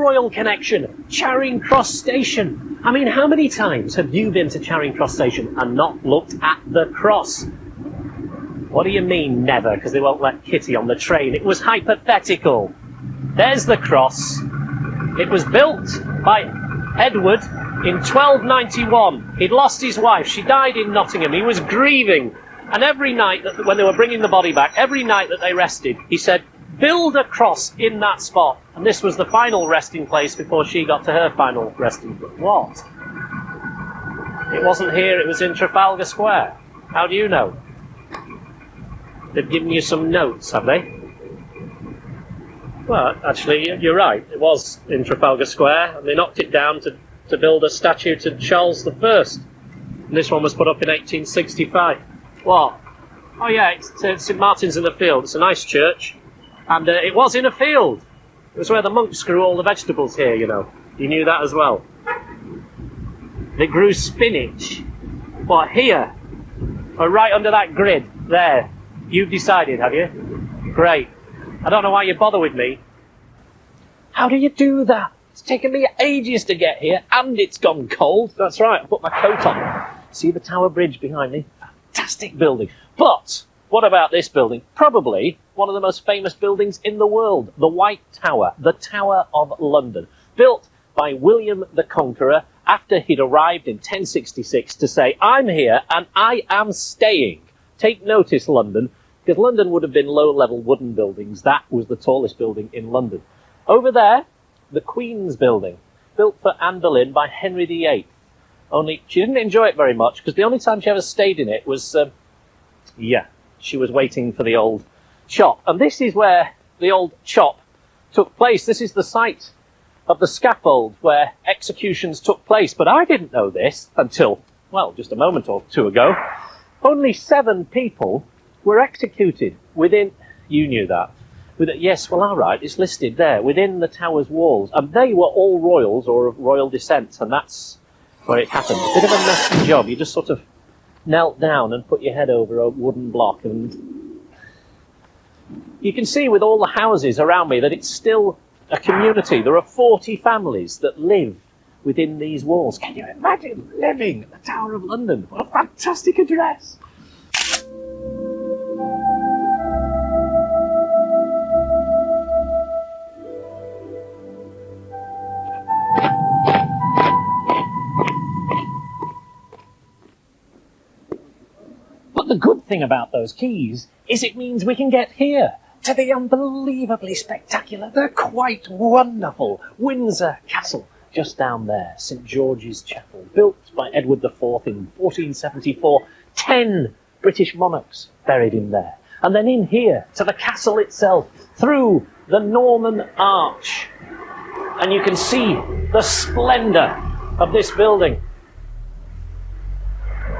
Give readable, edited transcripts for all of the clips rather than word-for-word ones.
royal connection, Charing Cross Station. I mean, how many times have you been to Charing Cross Station and not looked at the cross? What do you mean, never? Because they won't let Kitty on the train. It was hypothetical. There's the cross. It was built by Edward in 1291. He'd lost his wife. She died in Nottingham. He was grieving. And every night, when they were bringing the body back, every night that they rested, he said, build a cross in that spot. And this was the final resting place before she got to her final resting place. What? It wasn't here, it was in Trafalgar Square. How do you know? They've given you some notes, have they? Well, actually, you're right. It was in Trafalgar Square, and they knocked it down to build a statue to Charles I. And this one was put up in 1865. What? Oh yeah, it's St Martin's in the Field. It's a nice church. And it was in a field. It was where the monks grew all the vegetables here, you know. You knew that as well. They grew spinach. What, here? Or right under that grid? There. You've decided, have you? Great. I don't know why you bother with me. How do you do that? It's taken me ages to get here, and it's gone cold. That's right, I put my coat on. See the Tower Bridge behind me? Fantastic building. But what about this building? Probably one of the most famous buildings in the world. The White Tower, the Tower of London. Built by William the Conqueror after he'd arrived in 1066 to say, I'm here and I am staying. Take notice, London. Because London would have been low-level wooden buildings. That was the tallest building in London. Over there, the Queen's Building, built for Anne Boleyn by Henry VIII. Only she didn't enjoy it very much, because the only time she ever stayed in it was, she was waiting for the old chop. And this is where the old chop took place. This is the site of the scaffold where executions took place. But I didn't know this until, well, just a moment or two ago. Only 7 people were executed within, you knew that, yes, well, all right, it's listed there, within the tower's walls, and they were all royals or of royal descent, and that's where it happened. A bit of a messy job. You just sort of knelt down and put your head over a wooden block, and you can see with all the houses around me that it's still a community. There are 40 families that live within these walls. Can you imagine living at the Tower of London? What a fantastic address! But the good thing about those keys is it means we can get here, to the unbelievably spectacular, the quite wonderful Windsor Castle, just down there, St George's Chapel, built by Edward IV in 1474, 10 British monarchs buried in there. And then in here, to the castle itself, through the Norman Arch. And you can see the splendour of this building.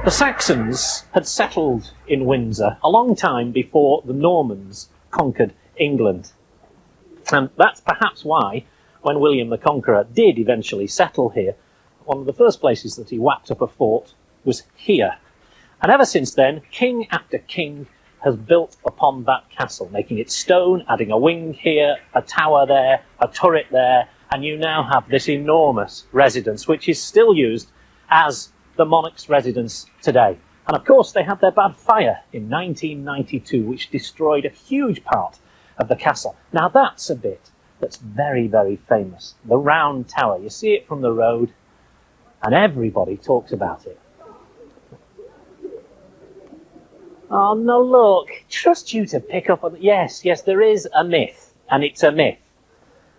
The Saxons had settled in Windsor a long time before the Normans conquered England. And that's perhaps why, when William the Conqueror did eventually settle here, one of the first places that he whacked up a fort was here. And ever since then, king after king has built upon that castle, making it stone, adding a wing here, a tower there, a turret there, and you now have this enormous residence, which is still used as the monarch's residence today. And of course they had their bad fire in 1992, which destroyed a huge part of the castle. Now that's a bit that's very, very famous. The round tower. You see it from the road and everybody talks about it. Oh no, look, trust you to pick up on... Yes, there is a myth, and it's a myth,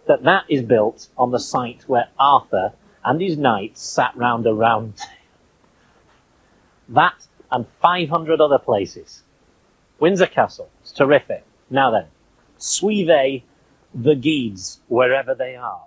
that is built on the site where Arthur and his knights sat round a round table. That and 500 other places. Windsor Castle, it's terrific. Now then, suivez the guides wherever they are.